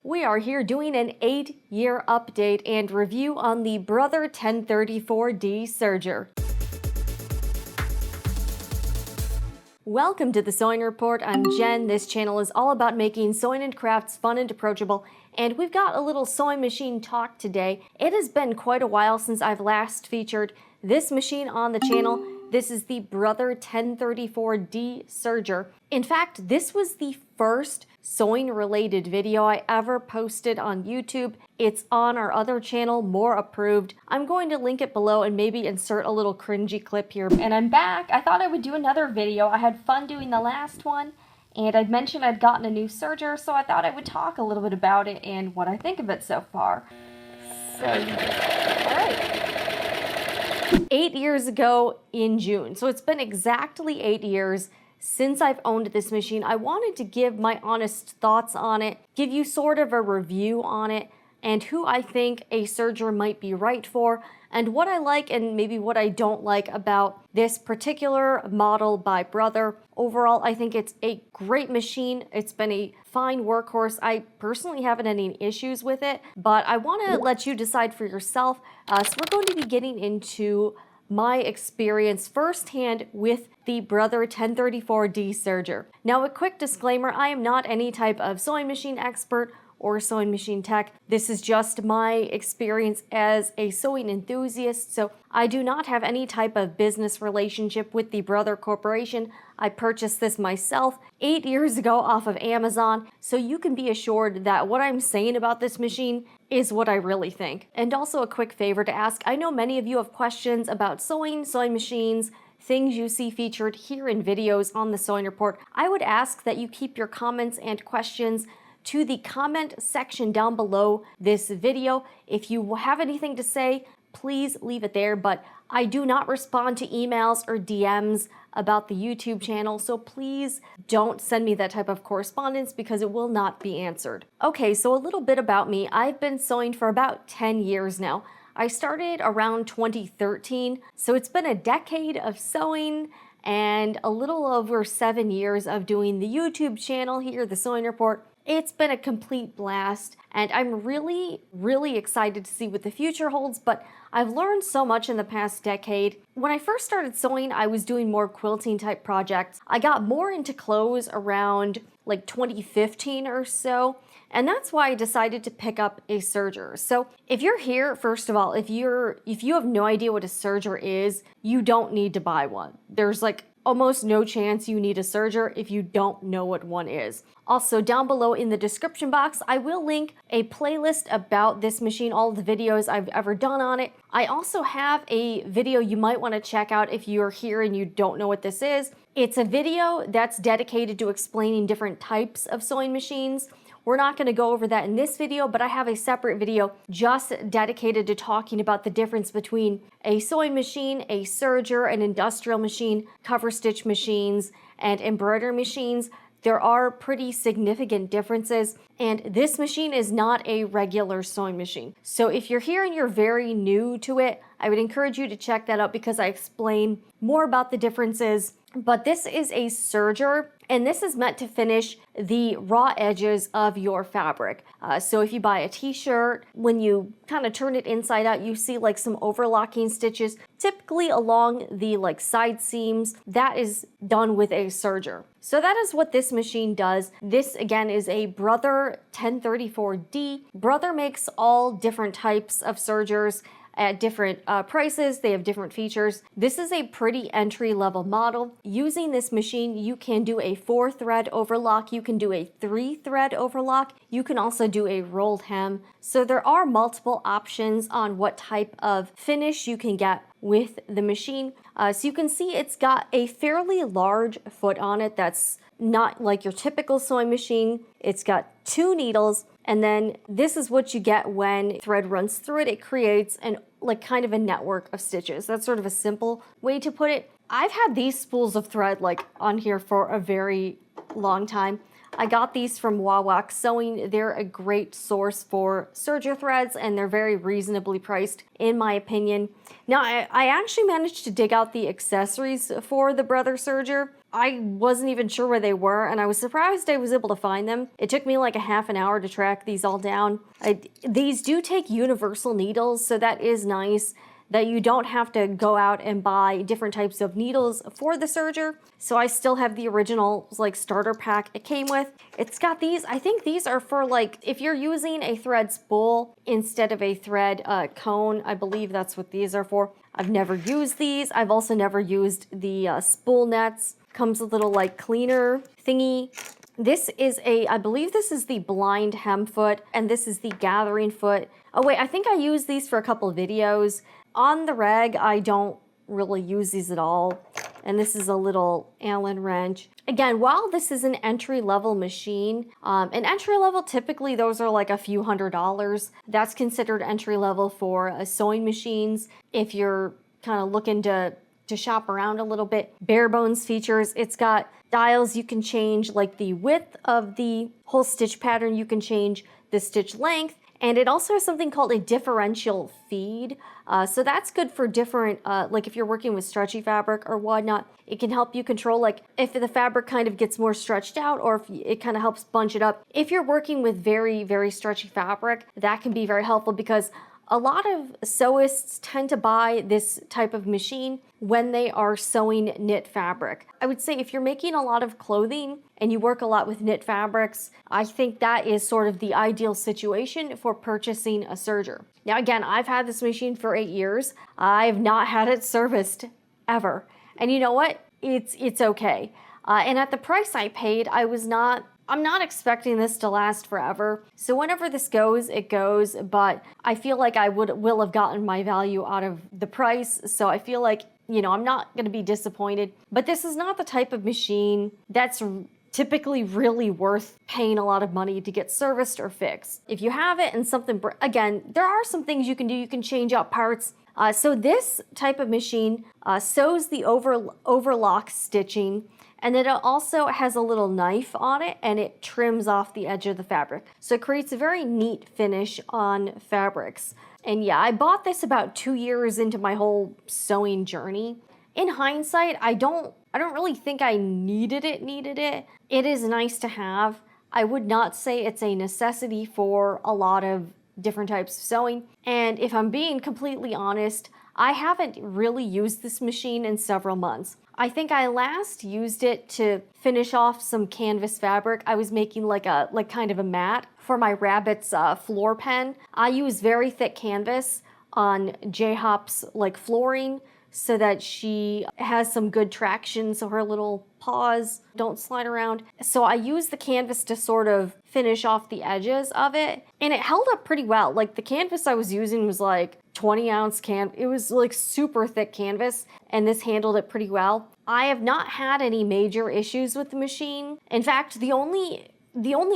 We are here doing an 8-year update and review on the Brother 1034D Serger. Welcome to the Sewing Report. I'm Jen. This channel is all about making sewing and crafts fun and approachable, and we've got a little sewing machine talk today. It has been quite a while since I've last featured this machine on the channel. This is the Brother 1034D Serger. In fact, this was the first sewing related video I ever posted on YouTube. It's on our other channel, More Approved. I'm going to link it below and maybe insert a little cringy clip here. And I'm back. I thought I would do another video. I had fun doing the last one, and I'd mentioned I'd gotten a new serger, so I thought I would talk a little bit about it and what I think of it so far. So, alright. 8 years ago in June, so it's been exactly 8 years since I've owned this machine. I wanted to give my honest thoughts on it, give you sort of a review on it, and who I think a serger might be right for, and what I like and maybe what I don't like about this particular model by Brother. Overall, I think it's a great machine. It's been a fine workhorse. I personally haven't any issues with it, but I want to let you decide for yourself. So we're going to be getting into my experience firsthand with the Brother 1034D Serger. Now, a quick disclaimer, I am not any type of sewing machine expert or sewing machine tech. This is just my experience as a sewing enthusiast, so I do not have any type of business relationship with the Brother Corporation. I purchased this myself 8 years ago off of Amazon, so you can be assured that what I'm saying about this machine is what I really think. And also a quick favor to ask, I know many of you have questions about sewing machines, things you see featured here in videos on the Sewing Report. I would ask that you keep your comments and questions to the comment section down below this video. If you have anything to say, please leave it there, but I do not respond to emails or DMs about the YouTube channel, so please don't send me that type of correspondence because it will not be answered. Okay, so a little bit about me. I've been sewing for about 10 years now. I started around 2013, so it's been a decade of sewing and a little over 7 years of doing the YouTube channel here, the Sewing Report. It's been a complete blast, and I'm really excited to see what the future holds, but I've learned so much in the past decade. When I first started sewing, I was doing more quilting type projects. I got more into clothes around like 2015 or so, and that's why I decided to pick up a serger. So if you're here, first of all, if you have no idea what a serger is, you don't need to buy one. There's like almost no chance you need a serger if you don't know what one is. Also, down below in the description box, I will link a playlist about this machine, all of the videos I've ever done on it. I also have a video you might want to check out if you're here and you don't know what this is. It's a video that's dedicated to explaining different types of sewing machines. We're not going to go over that in this video, but I have a separate video just dedicated to talking about the difference between a sewing machine, a serger, an industrial machine, cover stitch machines, and embroidery machines. There are pretty significant differences, and this machine is not a regular sewing machine. So if you're here and you're very new to it, I would encourage you to check that out because I explain more about the differences. But this is a serger, and this is meant to finish the raw edges of your fabric. So if you buy a t-shirt, when you kind of turn it inside out, you see like some overlocking stitches, typically along the like side seams. That is done with a serger. So that is what this machine does. This again is a Brother 1034D. Brother makes all different types of sergers at different prices. They have different features. This is a pretty entry-level model. Using this machine, you can do a 4-thread overlock, you can do a 3-thread overlock, you can also do a rolled hem. So there are multiple options on what type of finish you can get with the machine. So you can see it's got a fairly large foot on it that's not like your typical sewing machine. It's got 2 needles, and then this is what you get when thread runs through it. It creates an like kind of a network of stitches. That's sort of a simple way to put it. I've had these spools of thread like on here for a very long time. I got these from Wawak Sewing. They're a great source for serger threads, and they're very reasonably priced in my opinion. Now I actually managed to dig out the accessories for the Brother serger. I wasn't even sure where they were, and I was surprised I was able to find them. It took me like a half an hour to track these all down. These do take universal needles, so that is nice that you don't have to go out and buy different types of needles for the serger. So I still have the original like starter pack it came with. It's got these, I think these are for like, if you're using a thread spool instead of a thread cone, I believe that's what these are for. I've never used these. I've also never used the spool nets. Comes with a little like cleaner thingy. This is I believe this is the blind hem foot, and this is the gathering foot. Oh wait, I think I used these for a couple of videos. On the reg, I don't really use these at all. And this is a little Allen wrench. Again, while this is an entry-level machine, an entry-level, typically those are like a few $100s. That's considered entry-level for sewing machines. If you're kind of looking to shop around a little bit. Bare bones features, it's got dials you can change, like the width of the whole stitch pattern, you can change the stitch length, and it also has something called a differential feed. So that's good for different, like if you're working with stretchy fabric or whatnot, it can help you control like if the fabric kind of gets more stretched out, or if it kind of helps bunch it up. If you're working with very, very stretchy fabric, that can be very helpful because a lot of sewists tend to buy this type of machine when they are sewing knit fabric. I would say if you're making a lot of clothing and you work a lot with knit fabrics, I think that is sort of the ideal situation for purchasing a serger. Now again, I've had this machine for 8 years. I've not had it serviced ever. And you know what? It's okay. And at the price I paid, I'm not expecting this to last forever. So whenever this goes, it goes, but I feel like I will have gotten my value out of the price. So I feel like, you know, I'm not going to be disappointed, but this is not the type of machine that's typically really worth paying a lot of money to get serviced or fixed. If you have it and something, again, there are some things you can do. You can change out parts. So this type of machine sews the overlock stitching, and then it also has a little knife on it and it trims off the edge of the fabric. So it creates a very neat finish on fabrics. And yeah, I bought this about 2 years into my whole sewing journey. In hindsight, I don't really think I needed it. It is nice to have. I would not say it's a necessity for a lot of different types of sewing. And if I'm being completely honest, I haven't really used this machine in several months. I think I last used it to finish off some canvas fabric. I was making like kind of a mat for my rabbit's floor pen. I use very thick canvas on J-Hop's like flooring so that she has some good traction so her little paws don't slide around. So I used the canvas to sort of finish off the edges of it, and it held up pretty well. Like the canvas I was using was like 20-ounce it was like super thick canvas, and this handled it pretty well. I have not had any major issues with the machine. In fact, the only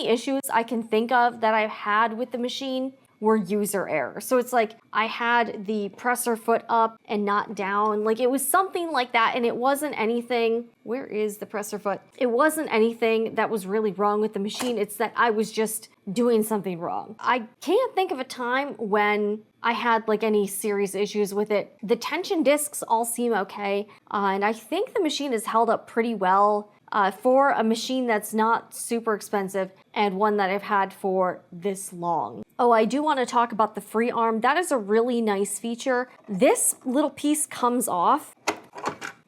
issues I can think of that I've had with the machine were user error. So it's like I had the presser foot up and not down. Like it was something like that, and it wasn't anything. Where is the presser foot? It wasn't anything that was really wrong with the machine. It's that I was just doing something wrong. I can't think of a time when I had like any serious issues with it. The tension discs all seem okay, and I think the machine has held up pretty well for a machine that's not super expensive and one that I've had for this long. Oh, I do want to talk about the free arm. That is a really nice feature. This little piece comes off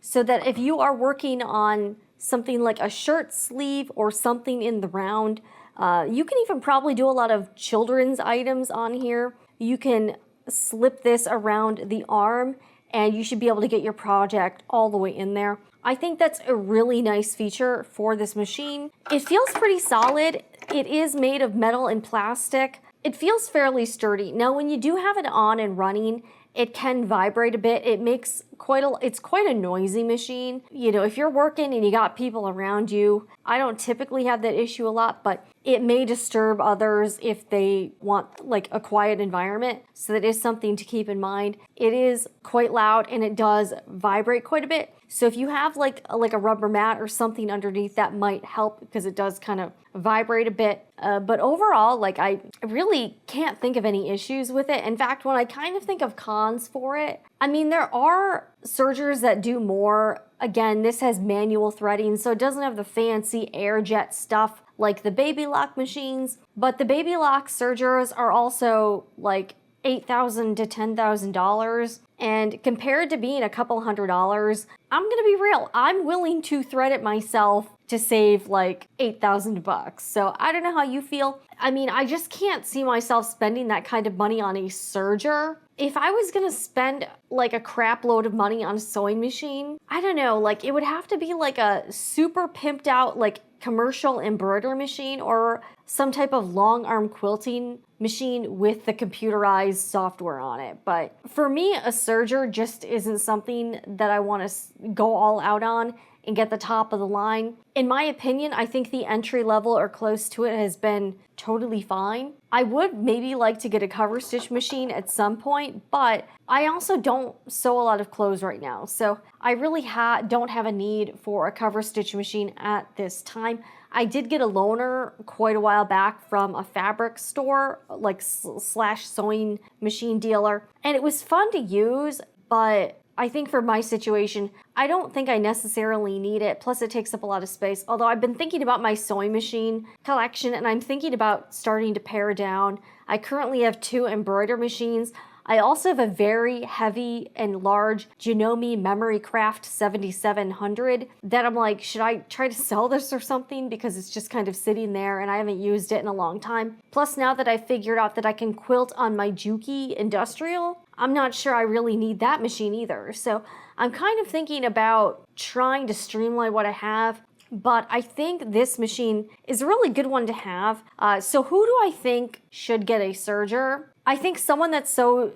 so that if you are working on something like a shirt sleeve or something in the round, you can even probably do a lot of children's items on here. You can slip this around the arm and you should be able to get your project all the way in there. I think that's a really nice feature for this machine. It feels pretty solid. It is made of metal and plastic. It feels fairly sturdy. Now, when you do have it on and running, it can vibrate a bit. It's quite a noisy machine. You know, if you're working and you got people around you, I don't typically have that issue a lot, but it may disturb others if they want like a quiet environment. So that is something to keep in mind. It is quite loud and it does vibrate quite a bit. So if you have like a rubber mat or something underneath, that might help because it does kind of vibrate a bit. But overall, like I really can't think of any issues with it. In fact, when I kind of think of cons for it, I mean, there are sergers that do more. Again, this has manual threading, so it doesn't have the fancy air jet stuff like the baby lock machines, but the baby lock sergers are also like $8,000 to $10,000, and compared to being a couple $100s, I'm gonna be real, I'm willing to thread it myself to save like $8,000. So I don't know how you feel. I mean, I just can't see myself spending that kind of money on a serger. If I was gonna spend like a crap load of money on a sewing machine, I don't know, like it would have to be like a super pimped out like commercial embroidery machine or some type of long arm quilting machine with the computerized software on it. But for me, a serger just isn't something that I want to go all out on and get the top of the line. In my opinion, I think the entry level or close to it has been totally fine. I would maybe like to get a cover stitch machine at some point, but I also don't sew a lot of clothes right now. So I really don't have a need for a cover stitch machine at this time. I did get a loaner quite a while back from a fabric store, like slash sewing machine dealer, and it was fun to use, but I think for my situation, I don't think I necessarily need it. Plus it takes up a lot of space. Although I've been thinking about my sewing machine collection and I'm thinking about starting to pare down. I currently have 2 embroidery machines. I also have a very heavy and large Janome Memory Craft 7700 that I'm like, should I try to sell this or something? Because it's just kind of sitting there and I haven't used it in a long time. Plus now that I figured out that I can quilt on my Juki Industrial, I'm not sure I really need that machine either. So I'm kind of thinking about trying to streamline what I have, but I think this machine is a really good one to have. So who do I think should get a serger? I think someone that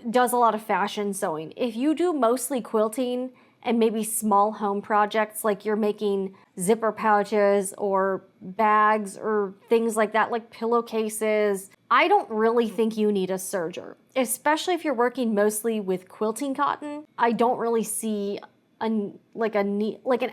does a lot of fashion sewing. If you do mostly quilting and maybe small home projects, like you're making zipper pouches or bags or things like that, like pillowcases, I don't really think you need a serger, especially if you're working mostly with quilting cotton. I don't really see an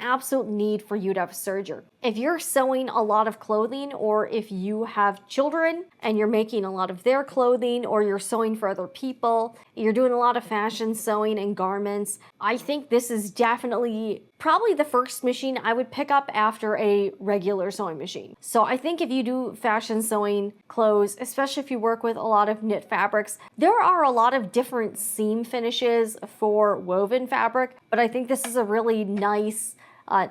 absolute need for you to have a serger. If you're sewing a lot of clothing, or if you have children and you're making a lot of their clothing, or you're sewing for other people, you're doing a lot of fashion sewing and garments, I think this is definitely probably the first machine I would pick up after a regular sewing machine. So I think if you do fashion sewing clothes, especially if you work with a lot of knit fabrics, there are a lot of different seam finishes for woven fabric, but I think this is a really nice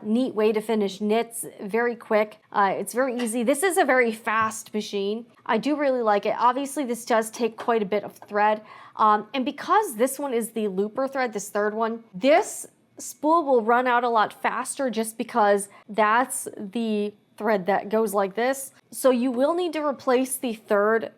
neat way to finish knits, very quick. It's very easy. This is a very fast machine. I do really like it. Obviously, this does take quite a bit of thread. And because this one is the looper thread, this third one, this spool will run out a lot faster just because that's the thread that goes like this. So you will need to replace the third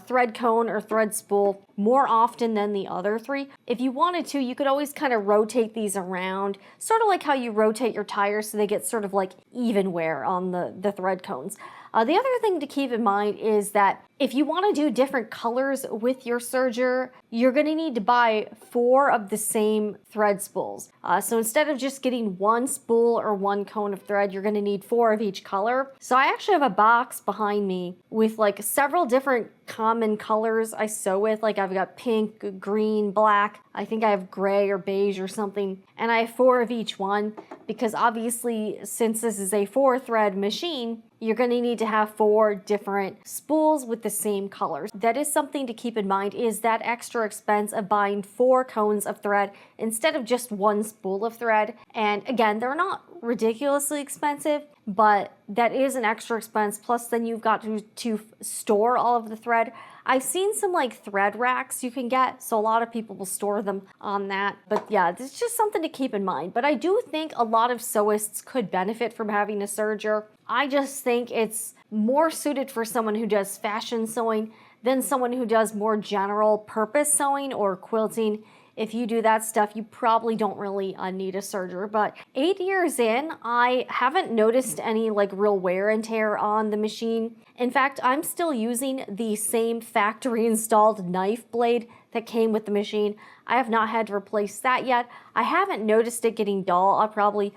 thread cone or thread spool more often than the other 3. If you wanted to, you could always kind of rotate these around, sort of like how you rotate your tires so they get sort of like even wear on the thread cones. The other thing to keep in mind is that if you want to do different colors with your serger, you're going to need to buy 4 of the same thread spools. So instead of just getting 1 spool or 1 cone of thread, you're going to need 4 of each color. So I actually have a box behind me with like several different common colors I sew with. Like I've got pink, green, black. I think I have gray or beige or something. And I have 4 of each one because obviously since this is a 4-thread machine, you're going to need to have 4 different spools with the same colors. That is something to keep in mind, is that extra expense of buying 4 cones of thread instead of just 1 spool of thread. And again, they're not ridiculously expensive, but that is an extra expense. Plus then you've got to store all of the thread. I've seen some like thread racks you can get, so a lot of people will store them on that. But yeah, it's just something to keep in mind. But I do think a lot of sewists could benefit from having a serger. I just think it's more suited for someone who does fashion sewing than someone who does more general purpose sewing or quilting. If you do that stuff, you probably don't really need a serger. But 8 years in, I haven't noticed any like real wear and tear on the machine. In fact, I'm still using the same factory installed knife blade that came with the machine. I have not had to replace that yet. I haven't noticed it getting dull. I'll probably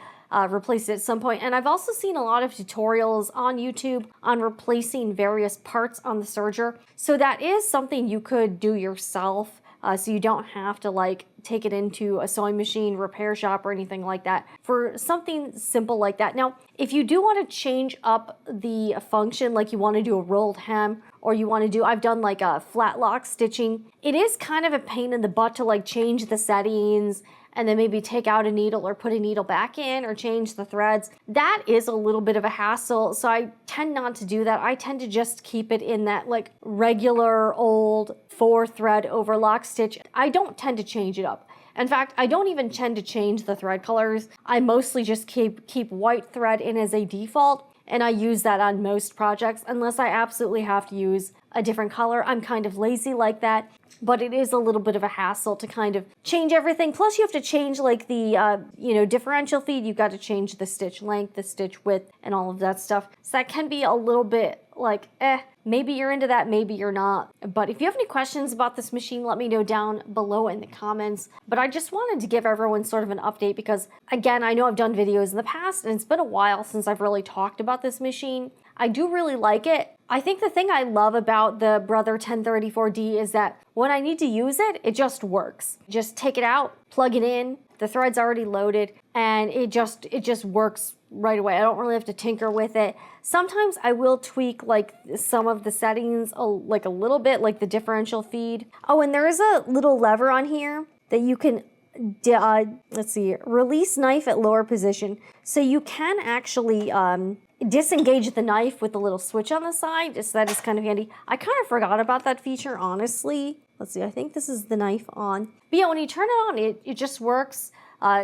replace it at some point. And I've also seen a lot of tutorials on YouTube on replacing various parts on the serger. So that is something you could do yourself. so you don't have to like take it into a sewing machine repair shop or anything like that for something simple like that. Now, if you do want to change up the function, like you want to do a rolled hem, or you want to do, I've done like a flat lock stitching, it is kind of a pain in the butt to like change the settings and then maybe take out a needle or put a needle back in or change the threads. That is a little bit of a hassle, so I tend not to do that. I tend to just keep it in that like regular old 4-thread overlock stitch. I don't tend to change it up. In fact, I don't even tend to change the thread colors. I mostly just keep white thread in as a default, and I use that on most projects unless I absolutely have to use a different color. I'm kind of lazy like that, but it is a little bit of a hassle to kind of change everything. Plus you have to change like the, differential feed. You've got to change the stitch length, the stitch width, and all of that stuff. So that can be a little bit like, maybe you're into that, maybe you're not. But if you have any questions about this machine, let me know down below in the comments. But I just wanted to give everyone sort of an update because, again, I know I've done videos in the past and it's been a while since I've really talked about this machine. I do really like it. I think the thing I love about the Brother 1034D is that when I need to use it, it just works. Just take it out, plug it in, the thread's already loaded, and it just works right away. I don't really have to tinker with it. Sometimes I will tweak like some of the settings like a little bit, like the differential feed. Oh, and there is a little lever on here that you can let's see, release knife at lower position. So you can actually disengage the knife with the little switch on the side, so that is kind of handy. I kind of forgot about that feature, honestly. Let's see, I think this is the knife on. But yeah, when you turn it on, it just works.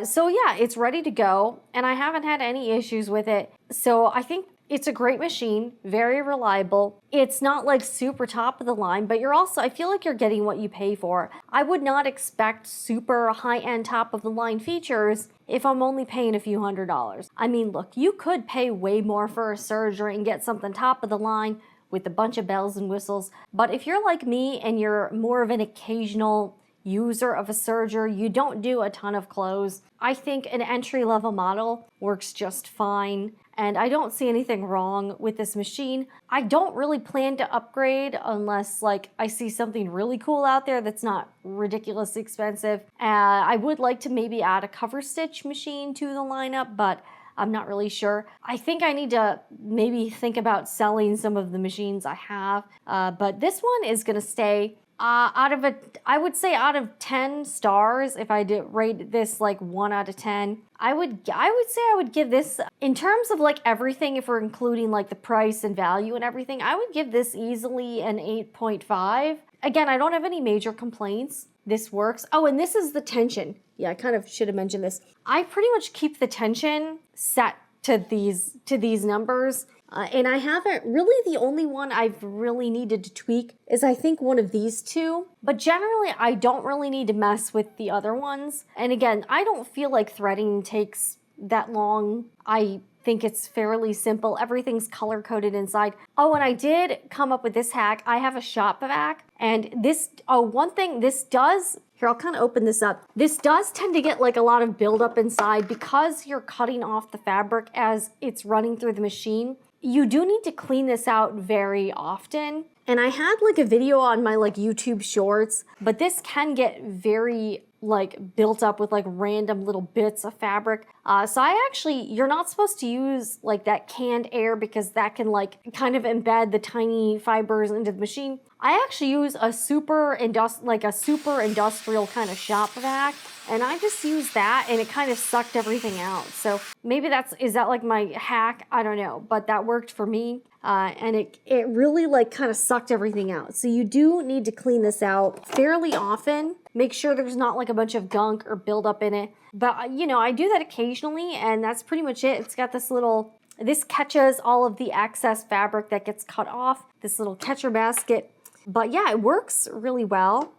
So yeah, it's ready to go, and I haven't had any issues with it. So I think it's a great machine, very reliable. It's not like super top of the line, but you're also, I feel like you're getting what you pay for. I would not expect super high-end top of the line features if I'm only paying a few $100s. I mean, look, you could pay way more for a Serger and get something top of the line with a bunch of bells and whistles. But if you're like me and you're more of an occasional user of a Serger, you don't do a ton of clothes, I think an entry-level model works just fine. And I don't see anything wrong with this machine. I don't really plan to upgrade unless like I see something really cool out there that's not ridiculously expensive. I would like to maybe add a cover stitch machine to the lineup, but I'm not really sure. I think I need to maybe think about selling some of the machines I have, but this one is gonna stay. I would say out of 10 stars, if I did rate this like 1 out of 10, I would say I would give this, in terms of like everything, if we're including like the price and value and everything, I would give this easily an 8.5. Again, I don't have any major complaints. This works. Oh, and this is the tension. Yeah, I kind of should have mentioned this. I pretty much keep the tension set to these numbers. And I haven't really, the only one I've really needed to tweak is I think one of these two, but generally I don't really need to mess with the other ones. And again, I don't feel like threading takes that long. I think it's fairly simple. Everything's color coded inside. Oh, and I did come up with this hack. I have a shop vac, and this, one thing this does, here, I'll kind of open this up. This does tend to get like a lot of buildup inside because you're cutting off the fabric as it's running through the machine. You do need to clean this out very often. And I had like a video on my like YouTube shorts, but this can get very like built up with like random little bits of fabric. So you're not supposed to use like that canned air because that can like kind of embed the tiny fibers into the machine. I actually use a super industrial kind of shop vac, and I just used that and it kind of sucked everything out. So maybe is that like my hack? I don't know, but that worked for me. And it really like kind of sucked everything out. So you do need to clean this out fairly often. Make sure there's not like a bunch of gunk or buildup in it. But I do that occasionally, and that's pretty much it. It's got this catches all of the excess fabric that gets cut off, this little catcher basket. But yeah, it works really well.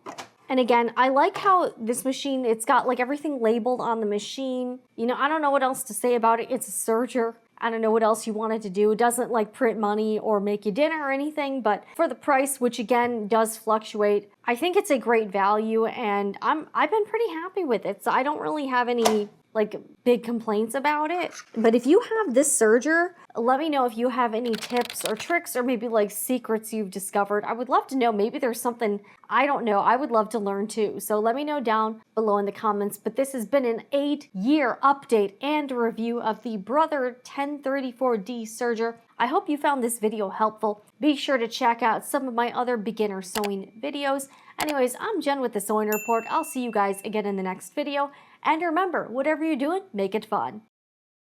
And again, I like how this machine, it's got like everything labeled on the machine. I don't know what else to say about it. It's a Serger. I don't know what else you want it to do. It doesn't like print money or make you dinner or anything, but for the price, which again does fluctuate, I think it's a great value, and I've been pretty happy with it. So I don't really have any like big complaints about it. But if you have this Serger, Let me know if you have any tips or tricks or maybe like secrets you've discovered. I would love to know. Maybe there's something I don't know. I would love to learn too. So let me know down below in the comments. But this has been an 8-year update and a review of the Brother 1034D Serger. I hope you found this video helpful. Be sure to check out some of my other beginner sewing videos. Anyways, I'm Jen with the Sewing Report. I'll see you guys again in the next video. And remember, whatever you're doing, make it fun.